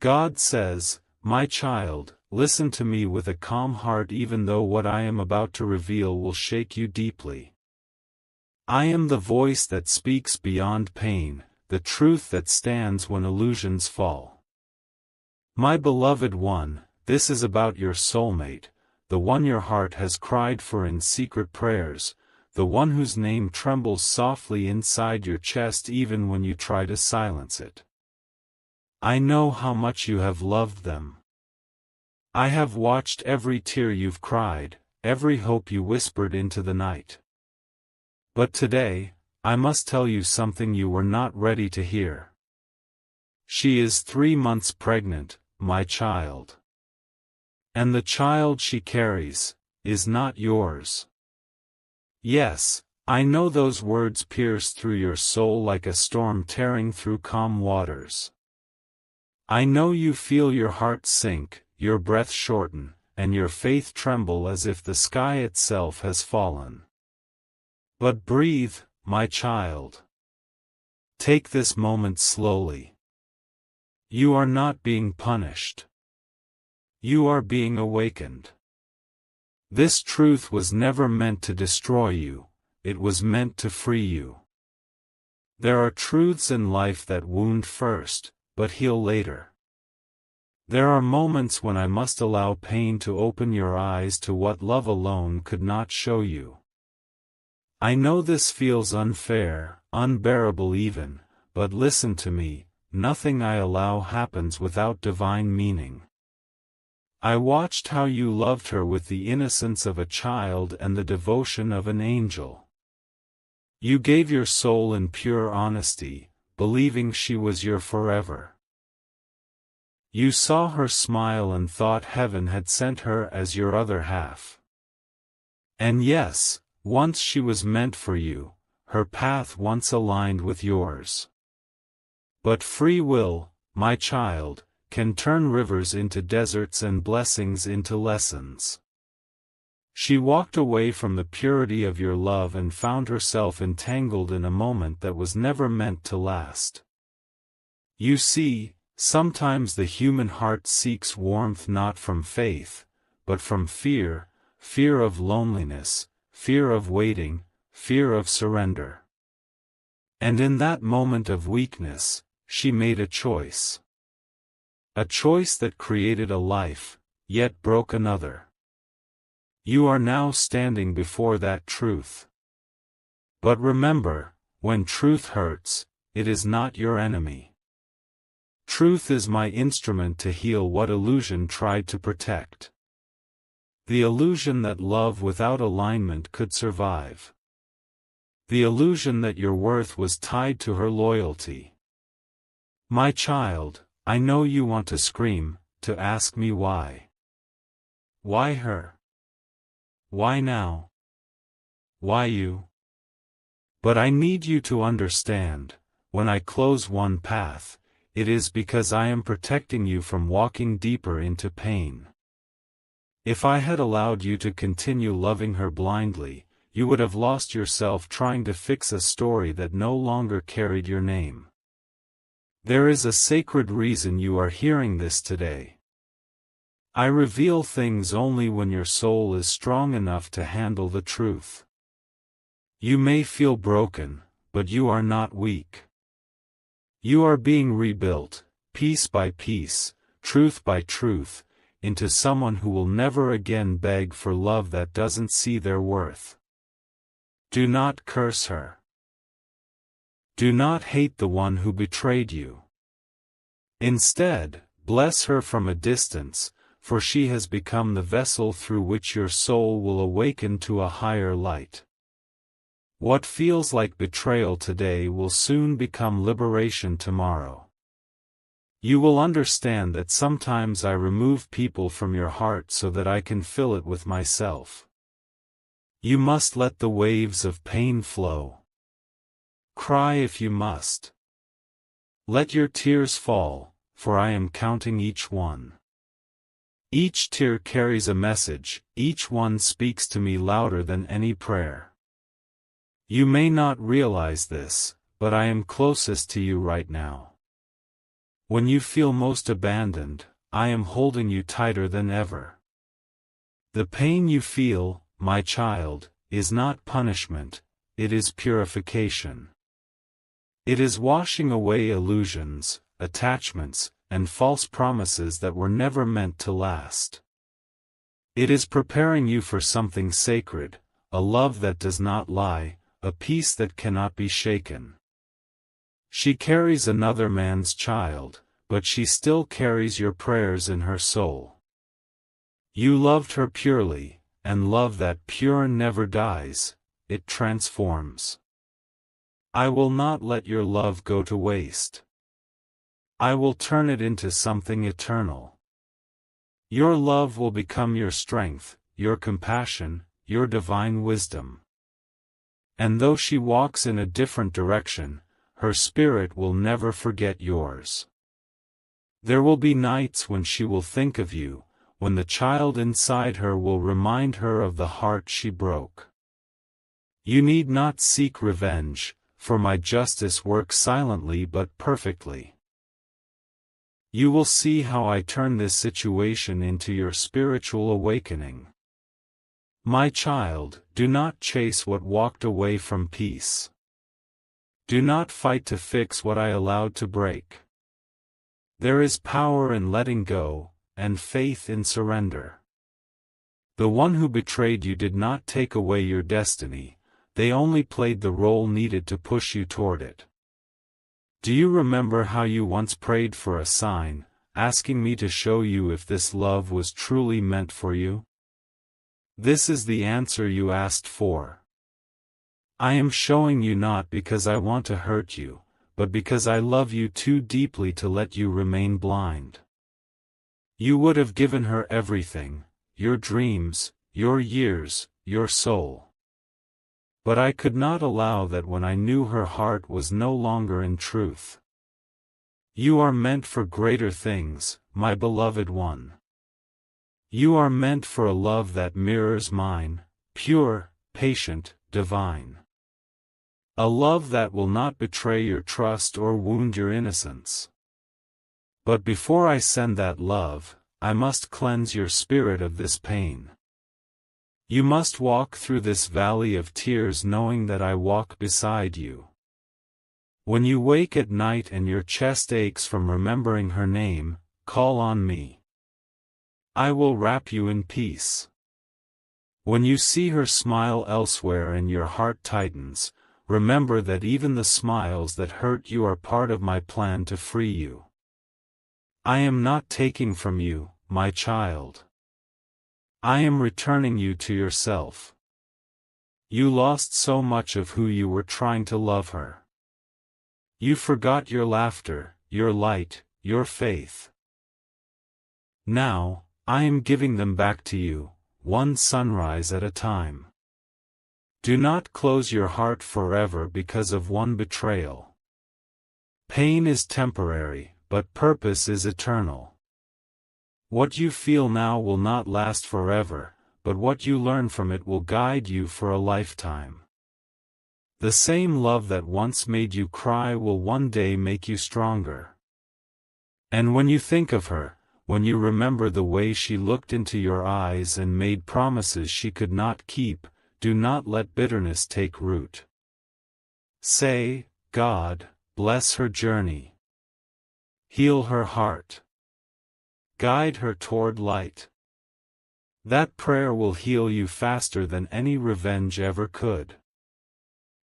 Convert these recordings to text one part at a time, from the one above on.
God says, "My child, listen to me with a calm heart even though what I am about to reveal will shake you deeply. I am the voice that speaks beyond pain, the truth that stands when illusions fall. My beloved one, this is about your soulmate, the one your heart has cried for in secret prayers, the one whose name trembles softly inside your chest even when you try to silence it. I know how much you have loved them. I have watched every tear you've cried, every hope you whispered into the night. But today, I must tell you something you were not ready to hear. She is 3 months pregnant, my child. And the child she carries is not yours. Yes, I know those words pierce through your soul like a storm tearing through calm waters. I know you feel your heart sink, your breath shorten, and your faith tremble as if the sky itself has fallen. But breathe, my child. Take this moment slowly. You are not being punished. You are being awakened. This truth was never meant to destroy you, it was meant to free you. There are truths in life that wound first, but heal later. There are moments when I must allow pain to open your eyes to what love alone could not show you. I know this feels unfair, unbearable even, but listen to me, nothing I allow happens without divine meaning. I watched how you loved her with the innocence of a child and the devotion of an angel. You gave your soul in pure honesty, believing she was your forever. You saw her smile and thought heaven had sent her as your other half. And yes, once she was meant for you, her path once aligned with yours. But free will, my child, can turn rivers into deserts and blessings into lessons. She walked away from the purity of your love and found herself entangled in a moment that was never meant to last. You see, sometimes the human heart seeks warmth not from faith, but from fear, fear of loneliness, fear of waiting, fear of surrender. And in that moment of weakness, she made a choice. A choice that created a life, yet broke another. You are now standing before that truth. But remember, when truth hurts, it is not your enemy. Truth is my instrument to heal what illusion tried to protect. The illusion that love without alignment could survive. The illusion that your worth was tied to her loyalty. My child, I know you want to scream, to ask me why. Why her? Why now? Why you? But I need you to understand, when I close one path, it is because I am protecting you from walking deeper into pain. If I had allowed you to continue loving her blindly, you would have lost yourself trying to fix a story that no longer carried your name. There is a sacred reason you are hearing this today. I reveal things only when your soul is strong enough to handle the truth. You may feel broken, but you are not weak. You are being rebuilt, piece by piece, truth by truth, into someone who will never again beg for love that doesn't see their worth. Do not curse her. Do not hate the one who betrayed you. Instead, bless her from a distance, for she has become the vessel through which your soul will awaken to a higher light. What feels like betrayal today will soon become liberation tomorrow. You will understand that sometimes I remove people from your heart so that I can fill it with myself. You must let the waves of pain flow. Cry if you must. Let your tears fall, for I am counting each one. Each tear carries a message, each one speaks to me louder than any prayer. You may not realize this, but I am closest to you right now. When you feel most abandoned, I am holding you tighter than ever. The pain you feel, my child, is not punishment, it is purification. It is washing away illusions, attachments, and false promises that were never meant to last. It is preparing you for something sacred, a love that does not lie, a peace that cannot be shaken. She carries another man's child, but she still carries your prayers in her soul. You loved her purely, and love that pure never dies, it transforms. I will not let your love go to waste. I will turn it into something eternal. Your love will become your strength, your compassion, your divine wisdom. And though she walks in a different direction, her spirit will never forget yours. There will be nights when she will think of you, when the child inside her will remind her of the heart she broke. You need not seek revenge, for my justice works silently but perfectly. You will see how I turn this situation into your spiritual awakening. My child, do not chase what walked away from peace. Do not fight to fix what I allowed to break. There is power in letting go, and faith in surrender. The one who betrayed you did not take away your destiny, they only played the role needed to push you toward it. Do you remember how you once prayed for a sign, asking me to show you if this love was truly meant for you? This is the answer you asked for. I am showing you not because I want to hurt you, but because I love you too deeply to let you remain blind. You would have given her everything, your dreams, your years, your soul. But I could not allow that when I knew her heart was no longer in truth. You are meant for greater things, my beloved one. You are meant for a love that mirrors mine, pure, patient, divine. A love that will not betray your trust or wound your innocence. But before I send that love, I must cleanse your spirit of this pain. You must walk through this valley of tears knowing that I walk beside you. When you wake at night and your chest aches from remembering her name, call on me. I will wrap you in peace. When you see her smile elsewhere and your heart tightens, remember that even the smiles that hurt you are part of my plan to free you. I am not taking from you, my child. I am returning you to yourself. You lost so much of who you were trying to love her. You forgot your laughter, your light, your faith. Now, I am giving them back to you, one sunrise at a time. Do not close your heart forever because of one betrayal. Pain is temporary, but purpose is eternal. What you feel now will not last forever, but what you learn from it will guide you for a lifetime. The same love that once made you cry will one day make you stronger. And when you think of her, when you remember the way she looked into your eyes and made promises she could not keep, do not let bitterness take root. Say, God, bless her journey. Heal her heart. Guide her toward light. That prayer will heal you faster than any revenge ever could.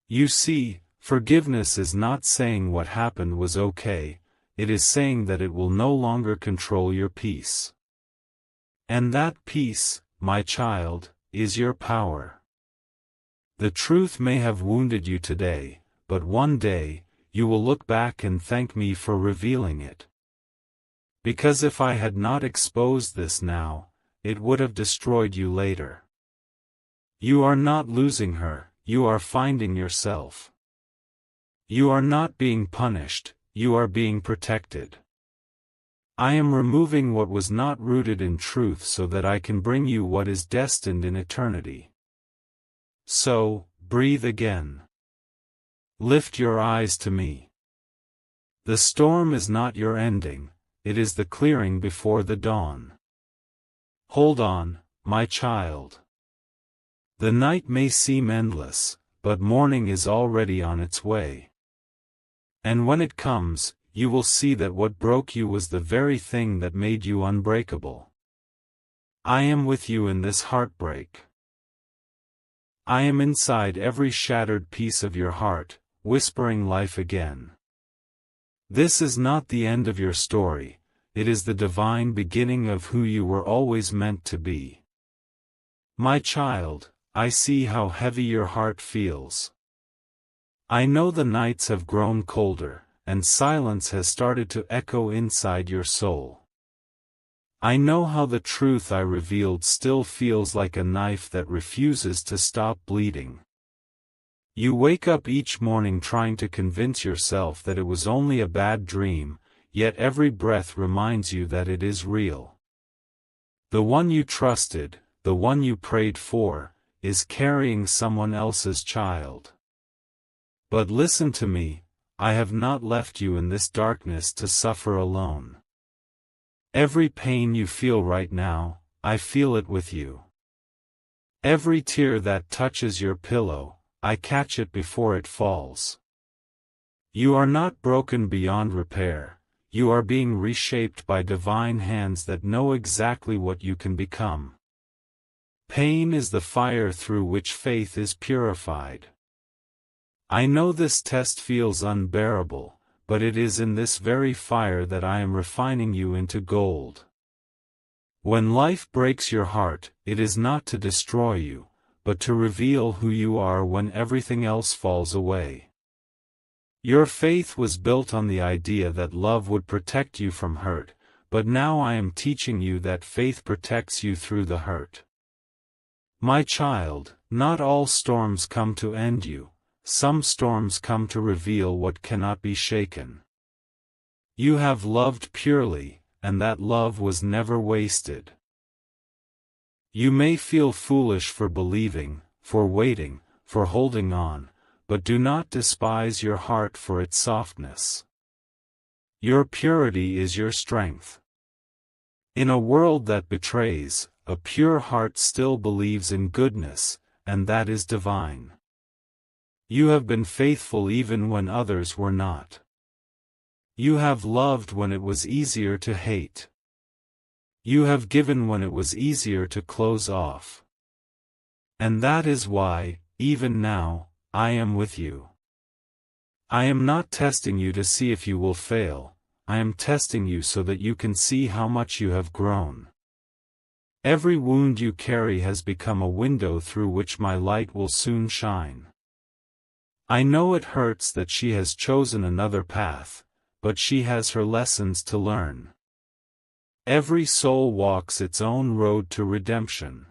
You see, forgiveness is not saying what happened was okay, it is saying that it will no longer control your peace. And that peace, my child, is your power. The truth may have wounded you today, but one day, you will look back and thank me for revealing it. Because if I had not exposed this now, it would have destroyed you later. You are not losing her, you are finding yourself. You are not being punished, you are being protected. I am removing what was not rooted in truth so that I can bring you what is destined in eternity. So, breathe again. Lift your eyes to me. The storm is not your ending, it is the clearing before the dawn. Hold on, my child. The night may seem endless, but morning is already on its way. And when it comes, you will see that what broke you was the very thing that made you unbreakable. I am with you in this heartbreak. I am inside every shattered piece of your heart, whispering life again. This is not the end of your story, it is the divine beginning of who you were always meant to be. My child, I see how heavy your heart feels. I know the nights have grown colder, and silence has started to echo inside your soul. I know how the truth I revealed still feels like a knife that refuses to stop bleeding. You wake up each morning trying to convince yourself that it was only a bad dream, yet every breath reminds you that it is real. The one you trusted, the one you prayed for, is carrying someone else's child. But listen to me, I have not left you in this darkness to suffer alone. Every pain you feel right now, I feel it with you. Every tear that touches your pillow, I catch it before it falls. You are not broken beyond repair, you are being reshaped by divine hands that know exactly what you can become. Pain is the fire through which faith is purified. I know this test feels unbearable, but it is in this very fire that I am refining you into gold. When life breaks your heart, it is not to destroy you, but to reveal who you are when everything else falls away. Your faith was built on the idea that love would protect you from hurt, but now I am teaching you that faith protects you through the hurt. My child, not all storms come to end you. Some storms come to reveal what cannot be shaken. You have loved purely, and that love was never wasted. You may feel foolish for believing, for waiting, for holding on, but do not despise your heart for its softness. Your purity is your strength. In a world that betrays, a pure heart still believes in goodness, and that is divine. You have been faithful even when others were not. You have loved when it was easier to hate. You have given when it was easier to close off. And that is why, even now, I am with you. I am not testing you to see if you will fail, I am testing you so that you can see how much you have grown. Every wound you carry has become a window through which my light will soon shine. I know it hurts that she has chosen another path, but she has her lessons to learn. Every soul walks its own road to redemption.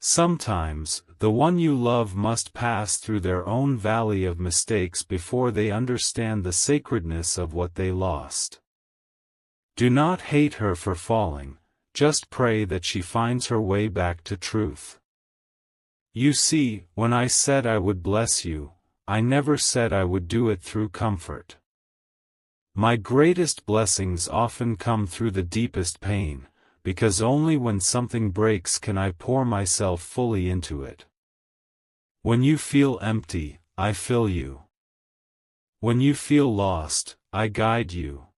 Sometimes, the one you love must pass through their own valley of mistakes before they understand the sacredness of what they lost. Do not hate her for falling, just pray that she finds her way back to truth. You see, when I said I would bless you, I never said I would do it through comfort. My greatest blessings often come through the deepest pain, because only when something breaks can I pour myself fully into it. When you feel empty, I fill you. When you feel lost, I guide you.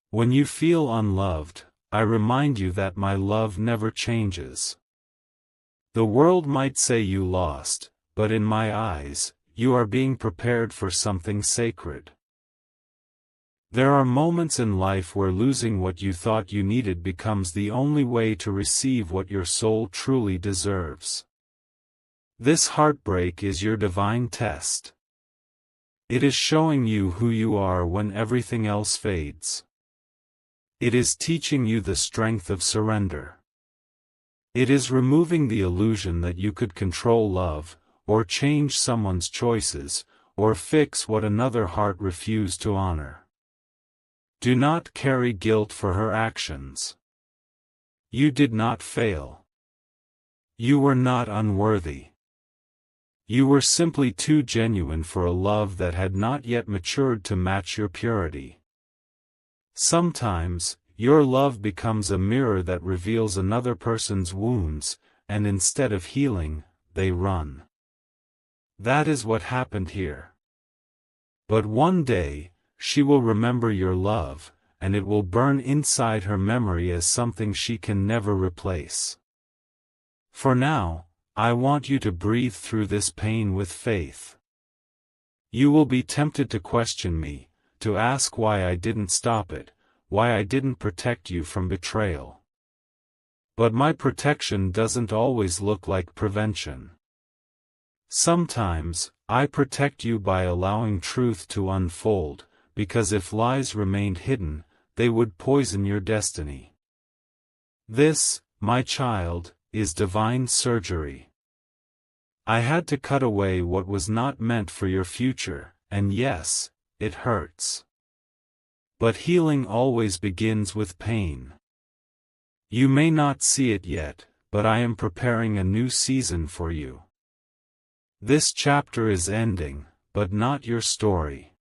When you feel unloved, I remind you that my love never changes. The world might say you lost, but in my eyes, you are being prepared for something sacred. There are moments in life where losing what you thought you needed becomes the only way to receive what your soul truly deserves. This heartbreak is your divine test. It is showing you who you are when everything else fades. It is teaching you the strength of surrender. It is removing the illusion that you could control love, or change someone's choices, or fix what another heart refused to honor. Do not carry guilt for her actions. You did not fail. You were not unworthy. You were simply too genuine for a love that had not yet matured to match your purity. Sometimes, your love becomes a mirror that reveals another person's wounds, and instead of healing, they run. That is what happened here. But one day, she will remember your love, and it will burn inside her memory as something she can never replace. For now, I want you to breathe through this pain with faith. You will be tempted to question me, to ask why I didn't stop it, why I didn't protect you from betrayal. But my protection doesn't always look like prevention. Sometimes, I protect you by allowing truth to unfold, because if lies remained hidden, they would poison your destiny. This, my child, is divine surgery. I had to cut away what was not meant for your future, and yes, it hurts. But healing always begins with pain. You may not see it yet, but I am preparing a new season for you. This chapter is ending, but not your story.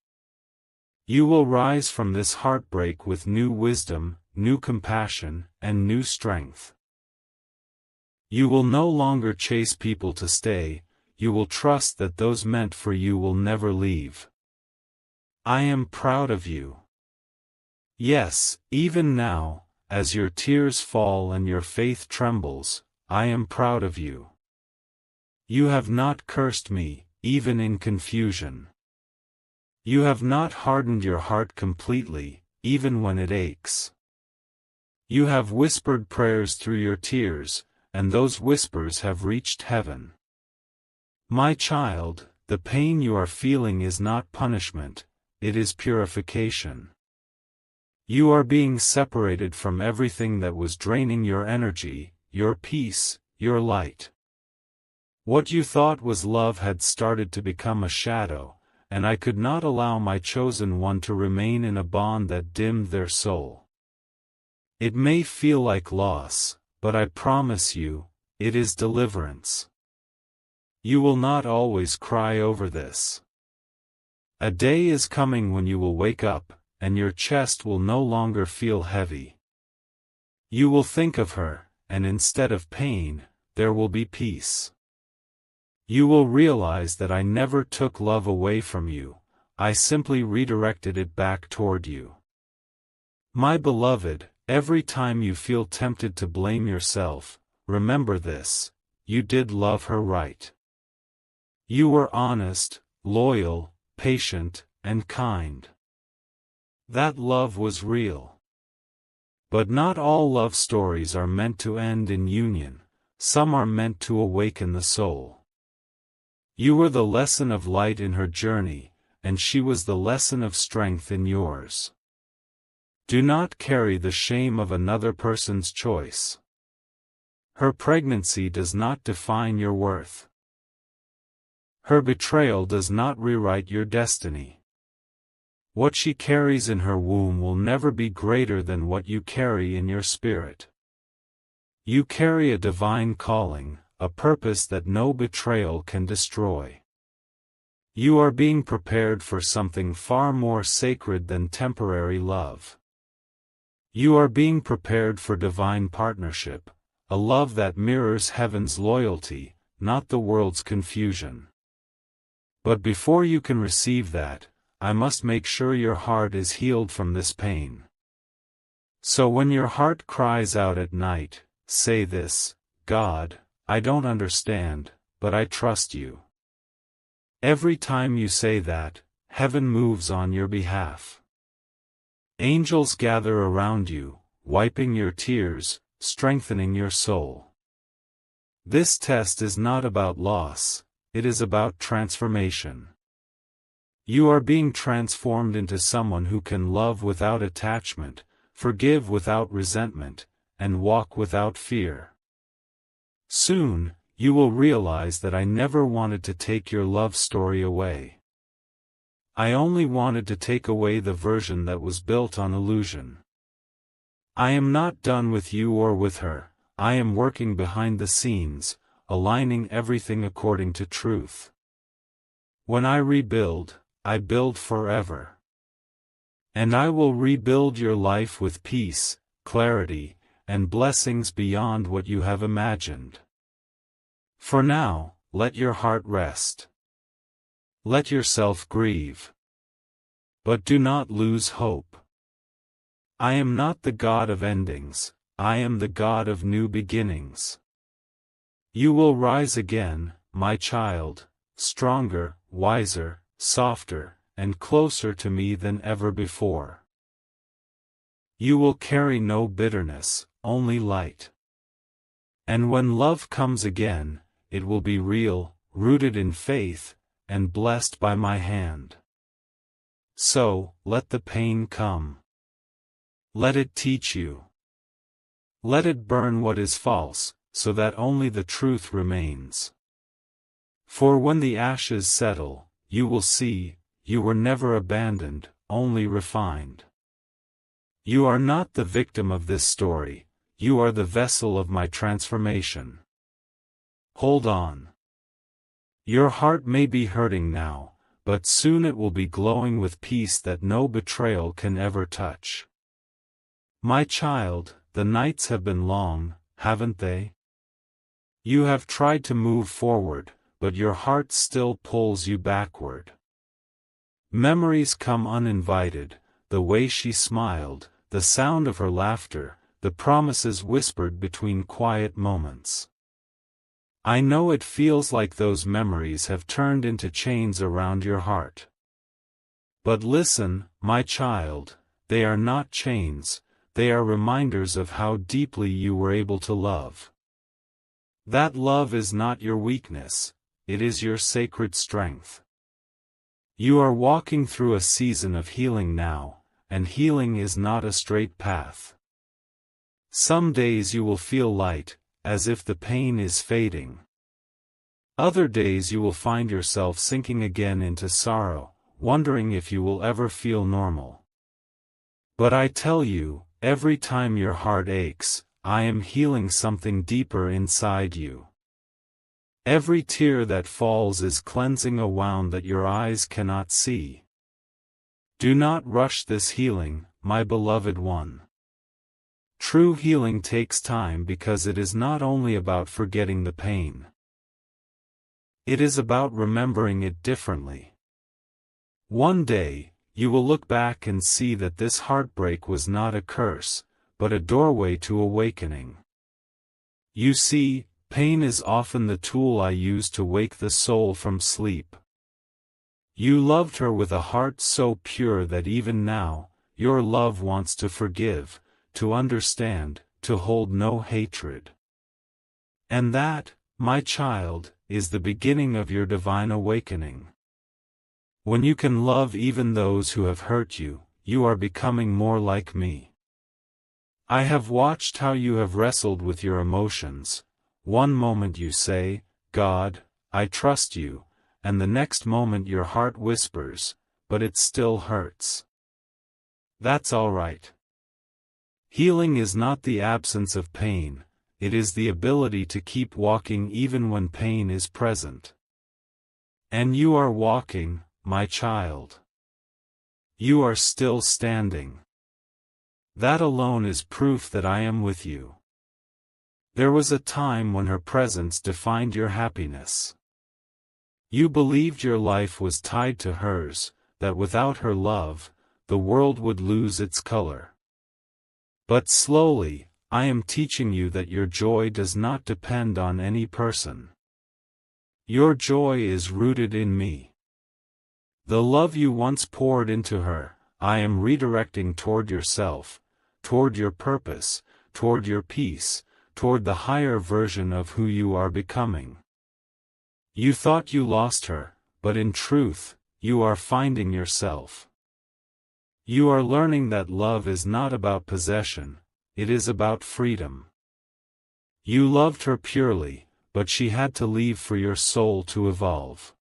You will rise from this heartbreak with new wisdom, new compassion, and new strength. You will no longer chase people to stay, you will trust that those meant for you will never leave. I am proud of you. Yes, even now, as your tears fall and your faith trembles, I am proud of you. You have not cursed me, even in confusion. You have not hardened your heart completely, even when it aches. You have whispered prayers through your tears, and those whispers have reached heaven. My child, the pain you are feeling is not punishment, it is purification. You are being separated from everything that was draining your energy, your peace, your light. What you thought was love had started to become a shadow, and I could not allow my chosen one to remain in a bond that dimmed their soul. It may feel like loss, but I promise you, it is deliverance. You will not always cry over this. A day is coming when you will wake up, and your chest will no longer feel heavy. You will think of her, and instead of pain, there will be peace. You will realize that I never took love away from you, I simply redirected it back toward you. My beloved, every time you feel tempted to blame yourself, remember this: you did love her right. You were honest, loyal, patient, and kind. That love was real. But not all love stories are meant to end in union, some are meant to awaken the soul. You were the lesson of light in her journey, and she was the lesson of strength in yours. Do not carry the shame of another person's choice. Her pregnancy does not define your worth. Her betrayal does not rewrite your destiny. What she carries in her womb will never be greater than what you carry in your spirit. You carry a divine calling, a purpose that no betrayal can destroy. You are being prepared for something far more sacred than temporary love. You are being prepared for divine partnership, a love that mirrors heaven's loyalty, not the world's confusion. But before you can receive that, I must make sure your heart is healed from this pain. So when your heart cries out at night, say this: God, I don't understand, but I trust you. Every time you say that, heaven moves on your behalf. Angels gather around you, wiping your tears, strengthening your soul. This test is not about loss, it is about transformation. You are being transformed into someone who can love without attachment, forgive without resentment, and walk without fear. Soon, you will realize that I never wanted to take your love story away. I only wanted to take away the version that was built on illusion. I am not done with you or with her, I am working behind the scenes, aligning everything according to truth. When I rebuild, I build forever. And I will rebuild your life with peace, clarity, and blessings beyond what you have imagined. For now, let your heart rest. Let yourself grieve. But do not lose hope. I am not the God of endings, I am the God of new beginnings. You will rise again, my child, stronger, wiser, softer, and closer to me than ever before. You will carry no bitterness, only light. And when love comes again, it will be real, rooted in faith, and blessed by my hand. So, let the pain come. Let it teach you. Let it burn what is false, so that only the truth remains. For when the ashes settle, you will see, you were never abandoned, only refined. You are not the victim of this story, you are the vessel of my transformation. Hold on. Your heart may be hurting now, but soon it will be glowing with peace that no betrayal can ever touch. My child, the nights have been long, haven't they? You have tried to move forward, but your heart still pulls you backward. Memories come uninvited, the way she smiled, the sound of her laughter, the promises whispered between quiet moments. I know it feels like those memories have turned into chains around your heart. But listen, my child, they are not chains, they are reminders of how deeply you were able to love. That love is not your weakness, it is your sacred strength. You are walking through a season of healing now, and healing is not a straight path. Some days you will feel light, as if the pain is fading. Other days you will find yourself sinking again into sorrow, wondering if you will ever feel normal. But I tell you, every time your heart aches, I am healing something deeper inside you. Every tear that falls is cleansing a wound that your eyes cannot see. Do not rush this healing, my beloved one. True healing takes time because it is not only about forgetting the pain. It is about remembering it differently. One day, you will look back and see that this heartbreak was not a curse, but a doorway to awakening. You see, pain is often the tool I use to wake the soul from sleep. You loved her with a heart so pure that even now, your love wants to forgive, to understand, to hold no hatred. And that, my child, is the beginning of your divine awakening. When you can love even those who have hurt you, you are becoming more like me. I have watched how you have wrestled with your emotions. One moment you say, God, I trust you, and the next moment your heart whispers, but it still hurts. That's all right. Healing is not the absence of pain, it is the ability to keep walking even when pain is present. And you are walking, my child. You are still standing. That alone is proof that I am with you. There was a time when her presence defined your happiness. You believed your life was tied to hers, that without her love, the world would lose its color. But slowly, I am teaching you that your joy does not depend on any person. Your joy is rooted in me. The love you once poured into her, I am redirecting toward yourself, toward your purpose, toward your peace, toward the higher version of who you are becoming. You thought you lost her, but in truth, you are finding yourself. You are learning that love is not about possession, it is about freedom. You loved her purely, but she had to leave for your soul to evolve.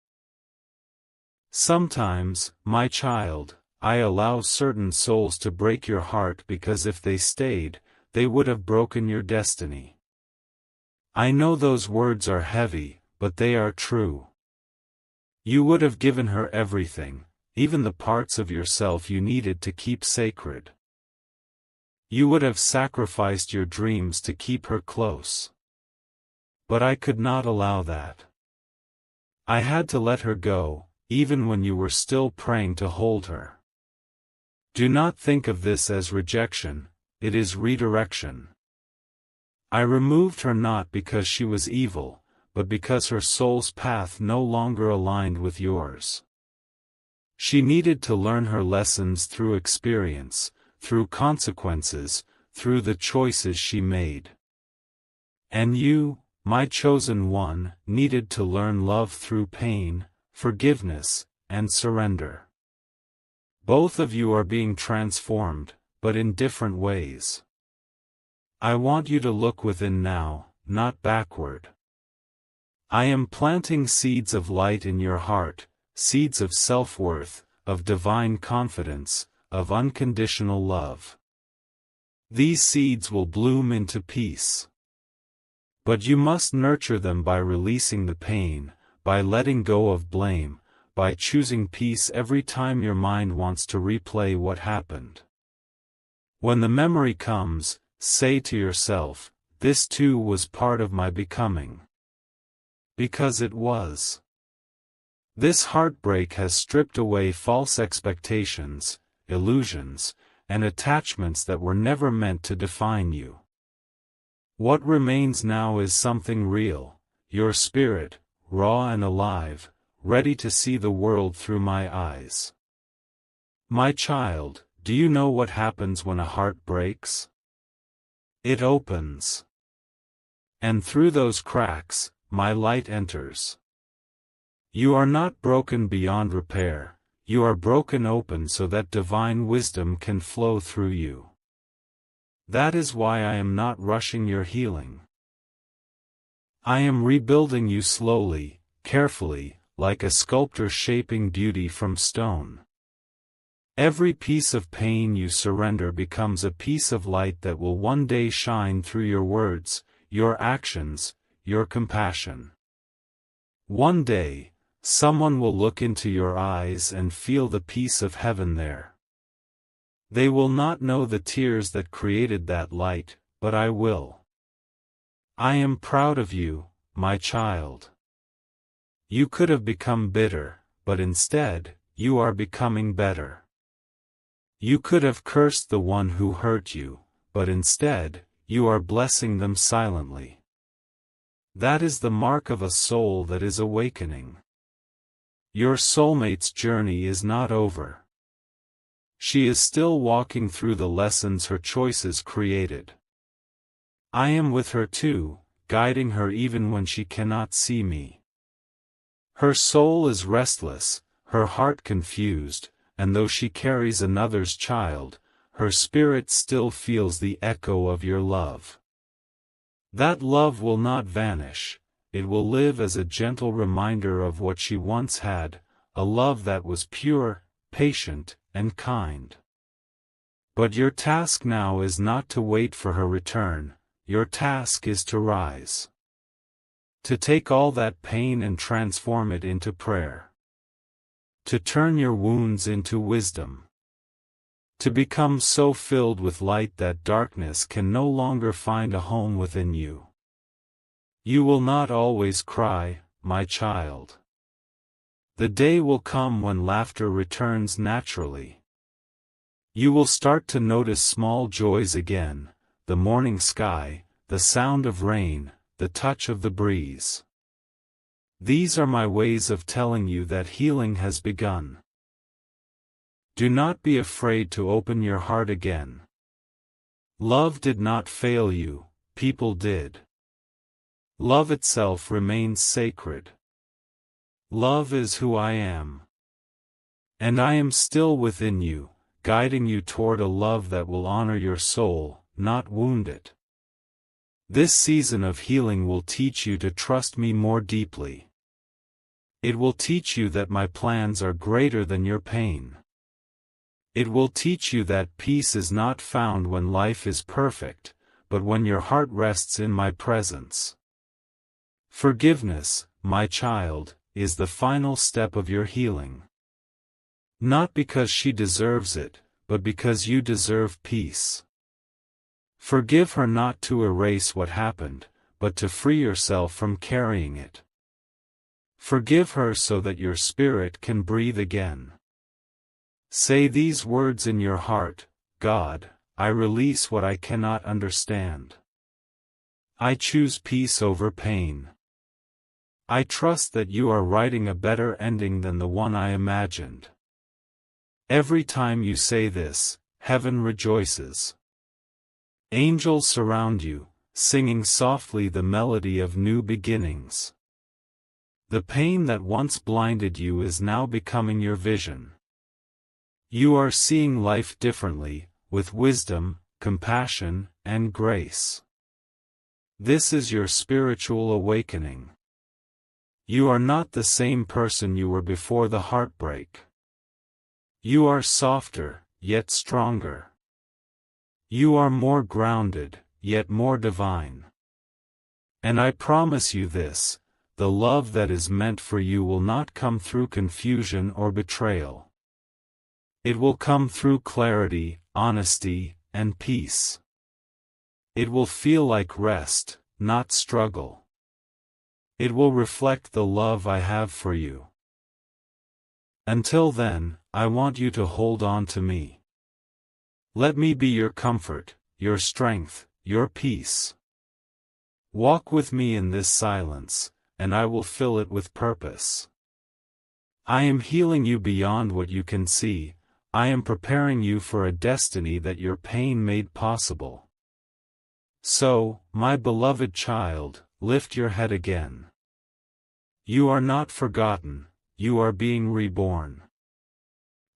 Sometimes, my child, I allow certain souls to break your heart because if they stayed, they would have broken your destiny. I know those words are heavy, but they are true. You would have given her everything, even the parts of yourself you needed to keep sacred. You would have sacrificed your dreams to keep her close. But I could not allow that. I had to let her go, even when you were still praying to hold her. Do not think of this as rejection, it is redirection. I removed her not because she was evil, but because her soul's path no longer aligned with yours. She needed to learn her lessons through experience, through consequences, through the choices she made. And you, my chosen one, needed to learn love through pain, forgiveness, and surrender. Both of you are being transformed, but in different ways. I want you to look within now, not backward. I am planting seeds of light in your heart, seeds of self-worth, of divine confidence, of unconditional love. These seeds will bloom into peace. But you must nurture them by releasing the pain, by letting go of blame, by choosing peace every time your mind wants to replay what happened. When the memory comes, say to yourself, this too was part of my becoming. Because it was. This heartbreak has stripped away false expectations, illusions, and attachments that were never meant to define you. What remains now is something real, your spirit, raw and alive, ready to see the world through my eyes. My child, do you know what happens when a heart breaks? It opens. And through those cracks, my light enters. You are not broken beyond repair, you are broken open so that divine wisdom can flow through you. That is why I am not rushing your healing. I am rebuilding you slowly, carefully, like a sculptor shaping beauty from stone. Every piece of pain you surrender becomes a piece of light that will one day shine through your words, your actions, your compassion. One day, someone will look into your eyes and feel the peace of heaven there. They will not know the tears that created that light, but I will. I am proud of you, my child. You could have become bitter, but instead, you are becoming better. You could have cursed the one who hurt you, but instead, you are blessing them silently. That is the mark of a soul that is awakening. Your soulmate's journey is not over. She is still walking through the lessons her choices created. I am with her too, guiding her even when she cannot see me. Her soul is restless, her heart confused, and though she carries another's child, her spirit still feels the echo of your love. That love will not vanish, it will live as a gentle reminder of what she once had, a love that was pure, patient, and kind. But your task now is not to wait for her return, your task is to rise. To take all that pain and transform it into prayer. To turn your wounds into wisdom. To become so filled with light that darkness can no longer find a home within you. You will not always cry, my child. The day will come when laughter returns naturally. You will start to notice small joys again, the morning sky, the sound of rain, the touch of the breeze. These are my ways of telling you that healing has begun. Do not be afraid to open your heart again. Love did not fail you, people did. Love itself remains sacred. Love is who I am. And I am still within you, guiding you toward a love that will honor your soul, not wound it. This season of healing will teach you to trust me more deeply. It will teach you that my plans are greater than your pain. It will teach you that peace is not found when life is perfect, but when your heart rests in my presence. Forgiveness, my child, is the final step of your healing. Not because she deserves it, but because you deserve peace. Forgive her not to erase what happened, but to free yourself from carrying it. Forgive her so that your spirit can breathe again. Say these words in your heart: God, I release what I cannot understand. I choose peace over pain. I trust that you are writing a better ending than the one I imagined. Every time you say this, heaven rejoices. Angels surround you, singing softly the melody of new beginnings. The pain that once blinded you is now becoming your vision. You are seeing life differently, with wisdom, compassion, and grace. This is your spiritual awakening. You are not the same person you were before the heartbreak. You are softer, yet stronger. You are more grounded, yet more divine. And I promise you this: the love that is meant for you will not come through confusion or betrayal. It will come through clarity, honesty, and peace. It will feel like rest, not struggle. It will reflect the love I have for you. Until then, I want you to hold on to me. Let me be your comfort, your strength, your peace. Walk with me in this silence, and I will fill it with purpose. I am healing you beyond what you can see. I am preparing you for a destiny that your pain made possible. So, my beloved child, lift your head again. You are not forgotten, you are being reborn.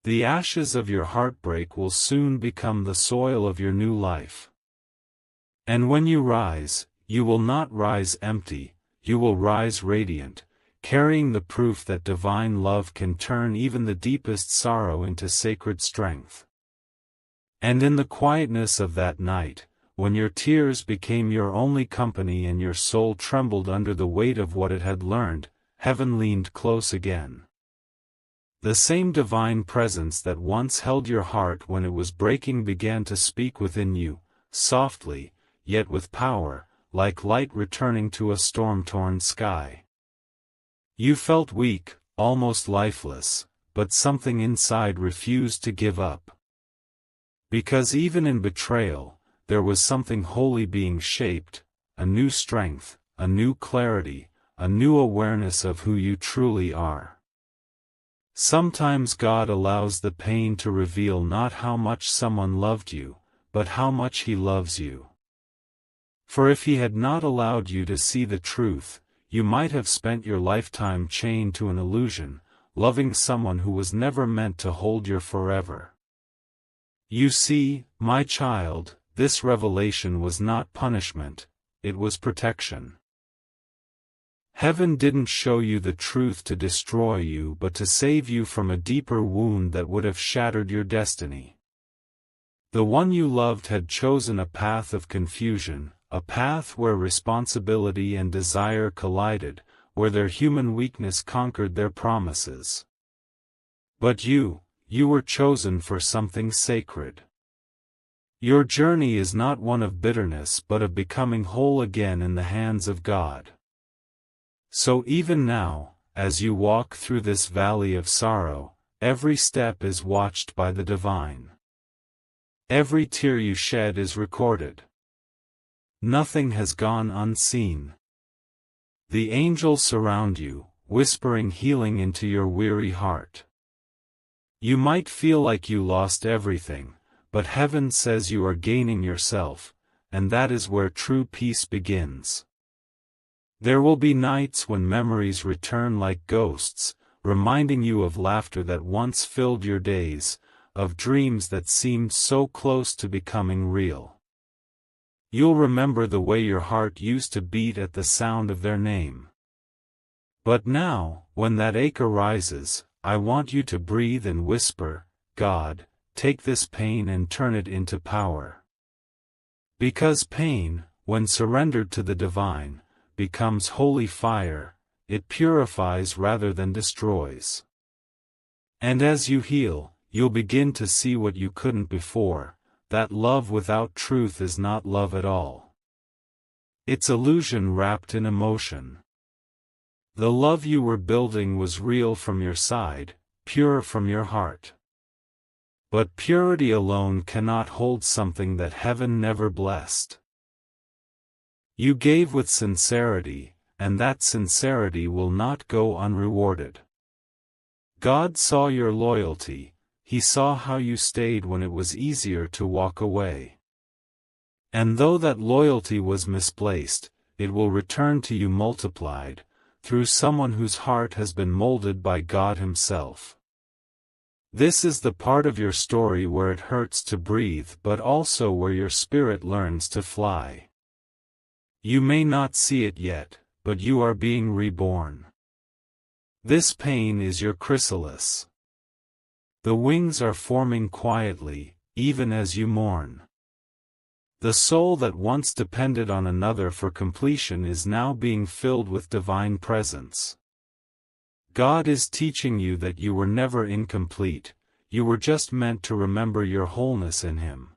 The ashes of your heartbreak will soon become the soil of your new life. And when you rise, you will not rise empty, you will rise radiant, carrying the proof that divine love can turn even the deepest sorrow into sacred strength. And in the quietness of that night, when your tears became your only company and your soul trembled under the weight of what it had learned, heaven leaned close again. The same divine presence that once held your heart when it was breaking began to speak within you, softly, yet with power, like light returning to a storm-torn sky. You felt weak, almost lifeless, but something inside refused to give up. Because even in betrayal, there was something holy being shaped, a new strength, a new clarity, a new awareness of who you truly are. Sometimes God allows the pain to reveal not how much someone loved you, but how much He loves you. For if He had not allowed you to see the truth, you might have spent your lifetime chained to an illusion, loving someone who was never meant to hold you forever. You see, my child, this revelation was not punishment, it was protection. Heaven didn't show you the truth to destroy you but to save you from a deeper wound that would have shattered your destiny. The one you loved had chosen a path of confusion, a path where responsibility and desire collided, where their human weakness conquered their promises. But you were chosen for something sacred. Your journey is not one of bitterness but of becoming whole again in the hands of God. So even now, as you walk through this valley of sorrow, every step is watched by the divine. Every tear you shed is recorded. Nothing has gone unseen. The angels surround you, whispering healing into your weary heart. You might feel like you lost everything, but heaven says you are gaining yourself, and that is where true peace begins. There will be nights when memories return like ghosts, reminding you of laughter that once filled your days, of dreams that seemed so close to becoming real. You'll remember the way your heart used to beat at the sound of their name. But now, when that ache arises, I want you to breathe and whisper, God, take this pain and turn it into power. Because pain, when surrendered to the divine, becomes holy fire, it purifies rather than destroys. And as you heal, you'll begin to see what you couldn't before, that love without truth is not love at all. It's illusion wrapped in emotion. The love you were building was real from your side, pure from your heart. But purity alone cannot hold something that heaven never blessed. You gave with sincerity, and that sincerity will not go unrewarded. God saw your loyalty, He saw how you stayed when it was easier to walk away. And though that loyalty was misplaced, it will return to you multiplied, through someone whose heart has been molded by God Himself. This is the part of your story where it hurts to breathe but also where your spirit learns to fly. You may not see it yet, but you are being reborn. This pain is your chrysalis. The wings are forming quietly, even as you mourn. The soul that once depended on another for completion is now being filled with divine presence. God is teaching you that you were never incomplete, you were just meant to remember your wholeness in Him.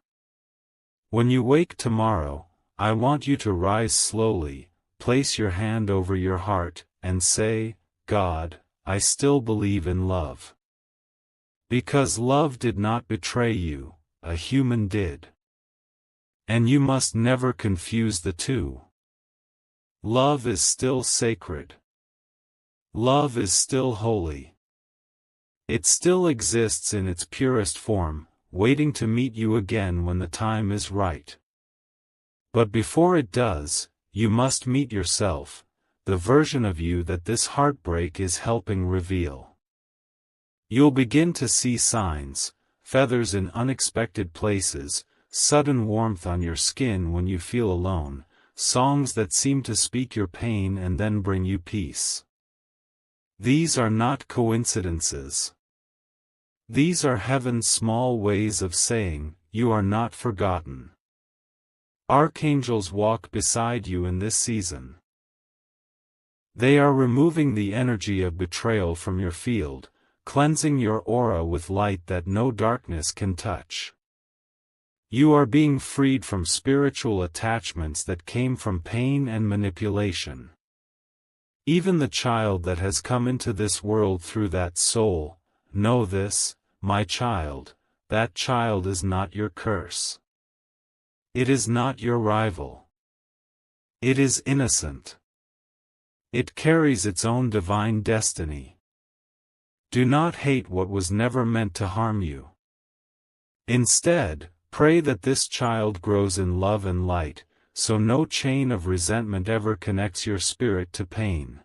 When you wake tomorrow, I want you to rise slowly, place your hand over your heart, and say, God, I still believe in love. Because love did not betray you, a human did. And you must never confuse the two. Love is still sacred. Love is still holy. It still exists in its purest form, waiting to meet you again when the time is right. But before it does, you must meet yourself, the version of you that this heartbreak is helping reveal. You'll begin to see signs, feathers in unexpected places, sudden warmth on your skin when you feel alone, songs that seem to speak your pain and then bring you peace. These are not coincidences. These are heaven's small ways of saying, you are not forgotten. Archangels walk beside you in this season. They are removing the energy of betrayal from your field, cleansing your aura with light that no darkness can touch. You are being freed from spiritual attachments that came from pain and manipulation. Even the child that has come into this world through that soul, know this, my child, that child is not your curse. It is not your rival. It is innocent. It carries its own divine destiny. Do not hate what was never meant to harm you. Instead, pray that this child grows in love and light, so no chain of resentment ever connects your spirit to pain.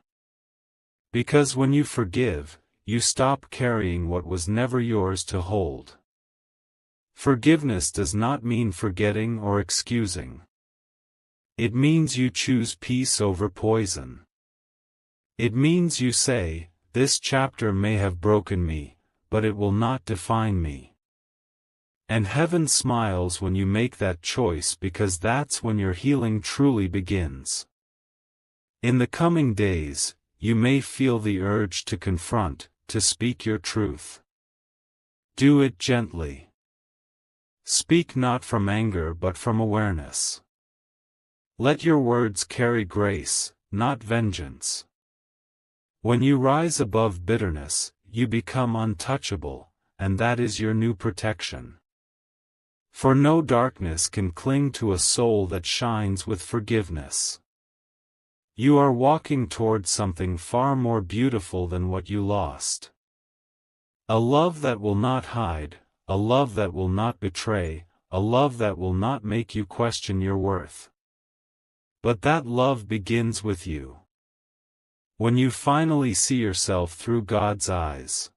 Because when you forgive, you stop carrying what was never yours to hold. Forgiveness does not mean forgetting or excusing. It means you choose peace over poison. It means you say, this chapter may have broken me, but it will not define me. And heaven smiles when you make that choice because that's when your healing truly begins. In the coming days, you may feel the urge to confront, to speak your truth. Do it gently. Speak not from anger but from awareness. Let your words carry grace, not vengeance. When you rise above bitterness, you become untouchable, and that is your new protection. For no darkness can cling to a soul that shines with forgiveness. You are walking toward something far more beautiful than what you lost. A love that will not hide, a love that will not betray, a love that will not make you question your worth. But that love begins with you. When you finally see yourself through God's eyes.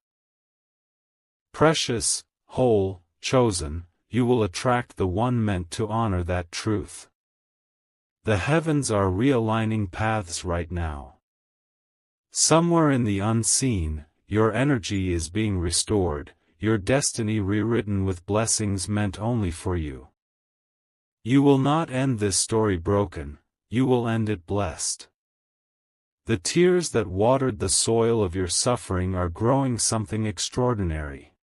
Precious, whole, chosen, you will attract the one meant to honor that truth. The heavens are realigning paths right now. Somewhere in the unseen, your energy is being restored, your destiny rewritten with blessings meant only for you. You will not end this story broken, you will end it blessed. The tears that watered the soil of your suffering are growing something extraordinary.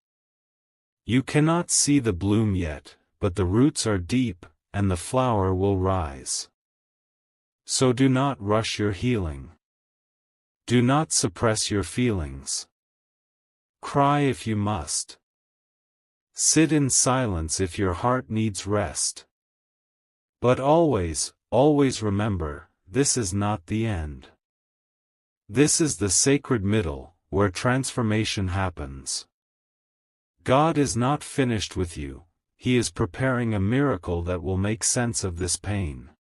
You cannot see the bloom yet, but the roots are deep, and the flower will rise. So do not rush your healing. Do not suppress your feelings. Cry if you must. Sit in silence if your heart needs rest. But always, always remember, this is not the end. This is the sacred middle, where transformation happens. God is not finished with you, He is preparing a miracle that will make sense of this pain.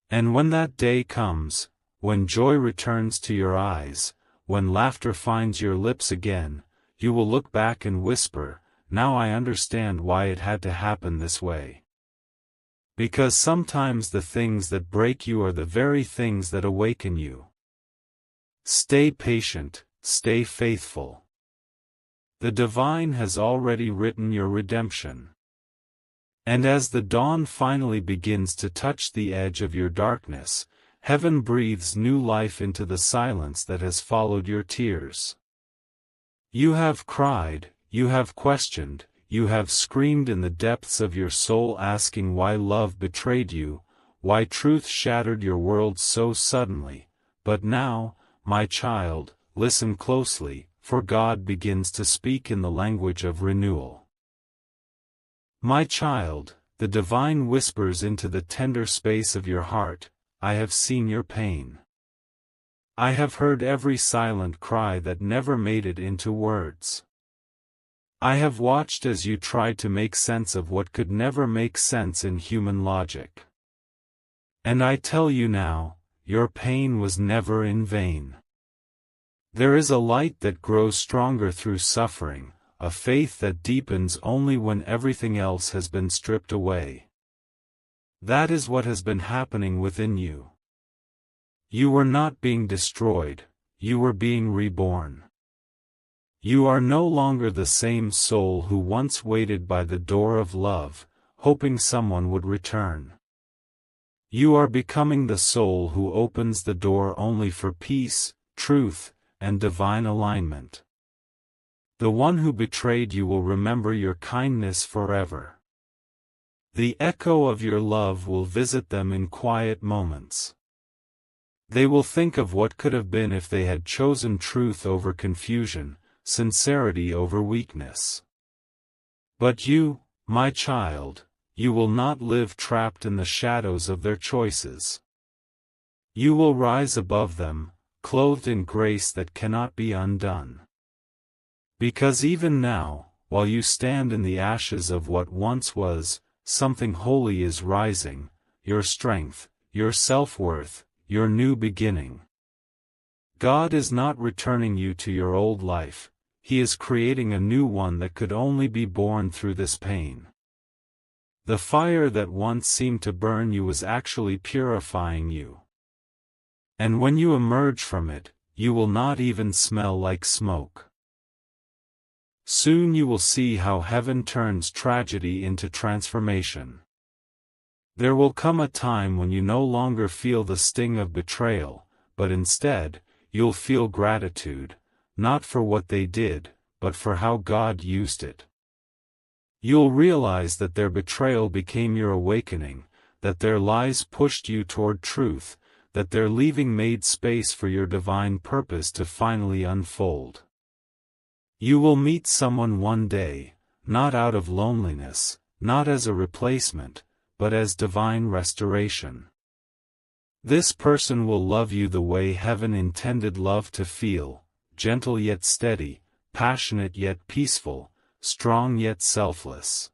And when that day comes, when joy returns to your eyes, when laughter finds your lips again, you will look back and whisper, "Now I understand why it had to happen this way." Because sometimes the things that break you are the very things that awaken you. Stay patient, stay faithful. The divine has already written your redemption. And as the dawn finally begins to touch the edge of your darkness, heaven breathes new life into the silence that has followed your tears. You have cried, you have questioned, you have screamed in the depths of your soul asking why love betrayed you, why truth shattered your world so suddenly, but now, my child, listen closely, for God begins to speak in the language of renewal. My child, the divine whispers into the tender space of your heart, "I have seen your pain. I have heard every silent cry that never made it into words. I have watched as you tried to make sense of what could never make sense in human logic. And I tell you now, your pain was never in vain. There is a light that grows stronger through suffering, a faith that deepens only when everything else has been stripped away. That is what has been happening within you. You were not being destroyed, you were being reborn. You are no longer the same soul who once waited by the door of love, hoping someone would return. You are becoming the soul who opens the door only for peace, truth, and divine alignment. The one who betrayed you will remember your kindness forever. The echo of your love will visit them in quiet moments. They will think of what could have been if they had chosen truth over confusion, sincerity over weakness. But you, my child, you will not live trapped in the shadows of their choices. You will rise above them, clothed in grace that cannot be undone. Because even now, while you stand in the ashes of what once was, something holy is rising, your strength, your self-worth, your new beginning. God is not returning you to your old life, He is creating a new one that could only be born through this pain. The fire that once seemed to burn you was actually purifying you. And when you emerge from it, you will not even smell like smoke. Soon you will see how heaven turns tragedy into transformation. There will come a time when you no longer feel the sting of betrayal, but instead, you'll feel gratitude, not for what they did, but for how God used it. You'll realize that their betrayal became your awakening, that their lies pushed you toward truth, that their leaving made space for your divine purpose to finally unfold. You will meet someone one day, not out of loneliness, not as a replacement, but as divine restoration. This person will love you the way heaven intended love to feel, gentle yet steady, passionate yet peaceful, strong yet selfless.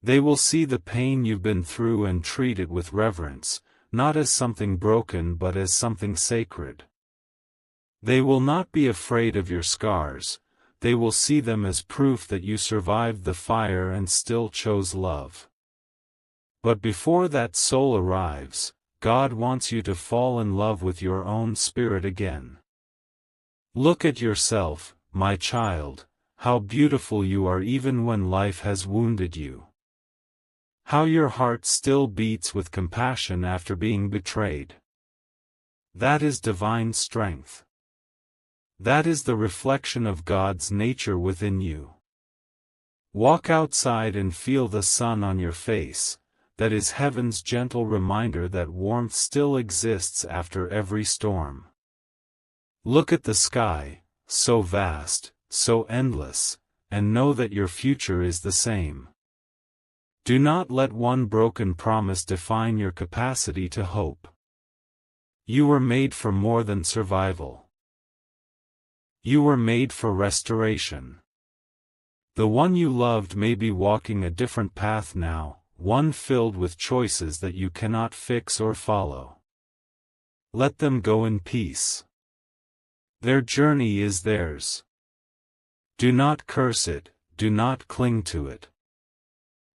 They will see the pain you've been through and treat it with reverence, not as something broken but as something sacred. They will not be afraid of your scars, they will see them as proof that you survived the fire and still chose love. But before that soul arrives, God wants you to fall in love with your own spirit again. Look at yourself, my child, how beautiful you are even when life has wounded you. How your heart still beats with compassion after being betrayed. That is divine strength. That is the reflection of God's nature within you. Walk outside and feel the sun on your face. That is heaven's gentle reminder that warmth still exists after every storm. Look at the sky, so vast, so endless, and know that your future is the same. Do not let one broken promise define your capacity to hope. You were made for more than survival. You were made for restoration. The one you loved may be walking a different path now, one filled with choices that you cannot fix or follow. Let them go in peace. Their journey is theirs. Do not curse it, do not cling to it.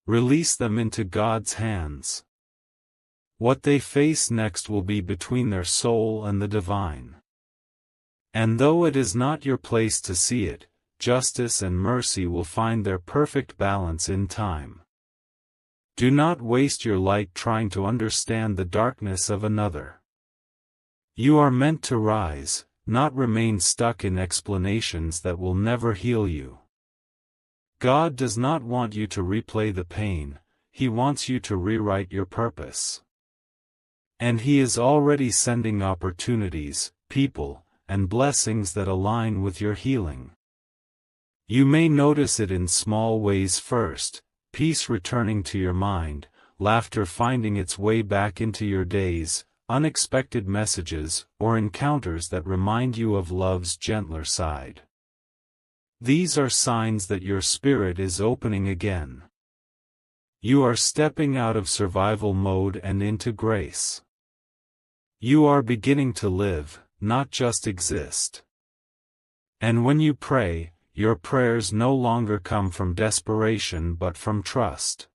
Release them into God's hands. What they face next will be between their soul and the divine. And though it is not your place to see it, justice and mercy will find their perfect balance in time. Do not waste your light trying to understand the darkness of another. You are meant to rise, not remain stuck in explanations that will never heal you. God does not want you to replay the pain, He wants you to rewrite your purpose. And He is already sending opportunities, people, and blessings that align with your healing. You may notice it in small ways first, peace returning to your mind, laughter finding its way back into your days, unexpected messages, or encounters that remind you of love's gentler side. These are signs that your spirit is opening again. You are stepping out of survival mode and into grace. You are beginning to live, not just exist. And when you pray, your prayers no longer come from desperation but from trust.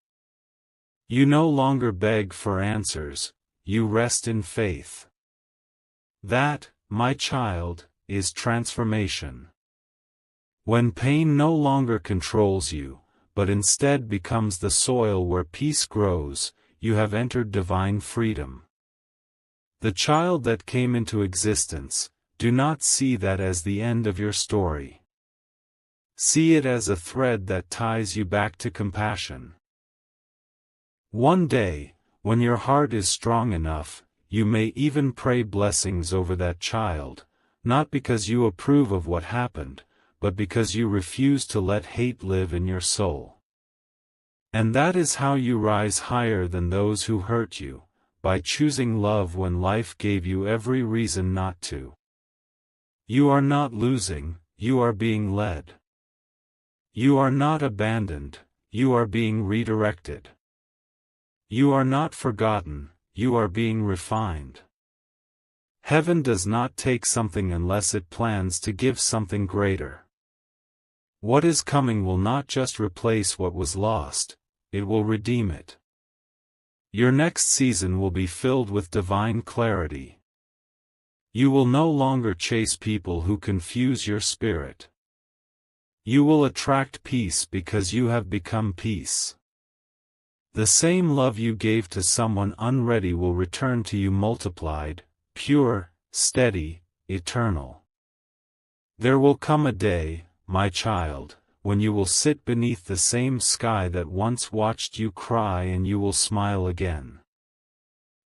You no longer beg for answers, you rest in faith. That, my child, is transformation. When pain no longer controls you, but instead becomes the soil where peace grows, you have entered divine freedom. The child that came into existence, do not see that as the end of your story. See it as a thread that ties you back to compassion. One day, when your heart is strong enough, you may even pray blessings over that child, not because you approve of what happened, but because you refuse to let hate live in your soul. And that is how you rise higher than those who hurt you, by choosing love when life gave you every reason not to. You are not losing, you are being led. You are not abandoned, you are being redirected. You are not forgotten, you are being refined. Heaven does not take something unless it plans to give something greater. What is coming will not just replace what was lost, it will redeem it. Your next season will be filled with divine clarity. You will no longer chase people who confuse your spirit. You will attract peace because you have become peace. The same love you gave to someone unready will return to you multiplied, pure, steady, eternal. There will come a day, my child, when you will sit beneath the same sky that once watched you cry and you will smile again.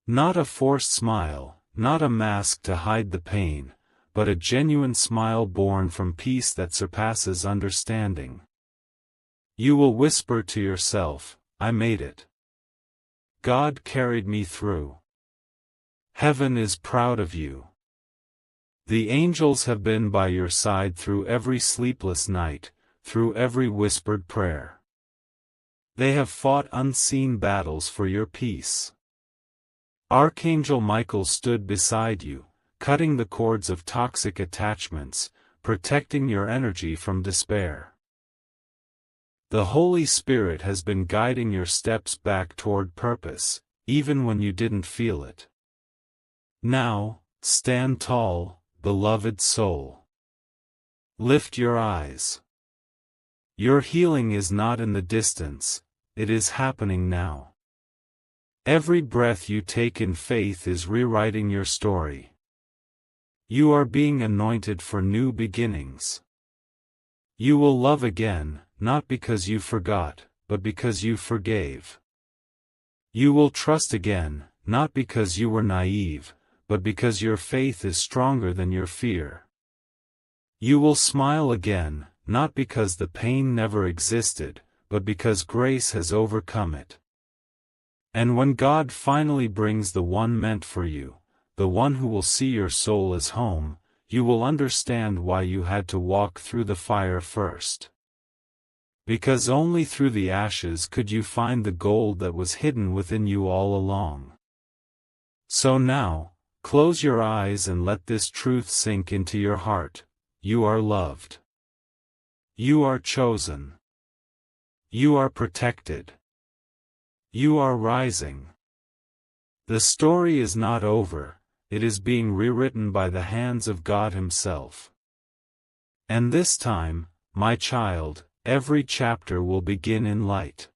Not a forced smile, not a mask to hide the pain, but a genuine smile born from peace that surpasses understanding. You will whisper to yourself, I made it. God carried me through. Heaven is proud of you. The angels have been by your side through every sleepless night, through every whispered prayer. They have fought unseen battles for your peace. Archangel Michael stood beside you, cutting the cords of toxic attachments, protecting your energy from despair. The Holy Spirit has been guiding your steps back toward purpose, even when you didn't feel it. Now, stand tall, beloved soul. Lift your eyes. Your healing is not in the distance, it is happening now. Every breath you take in faith is rewriting your story. You are being anointed for new beginnings. You will love again, not because you forgot, but because you forgave. You will trust again, not because you were naive, but because your faith is stronger than your fear. You will smile again, not because the pain never existed, but because grace has overcome it. And when God finally brings the one meant for you, the one who will see your soul as home, you will understand why you had to walk through the fire first. Because only through the ashes could you find the gold that was hidden within you all along. So now, close your eyes and let this truth sink into your heart. You are loved. You are chosen. You are protected. You are rising. The story is not over, it is being rewritten by the hands of God Himself. And this time, my child, every chapter will begin in light.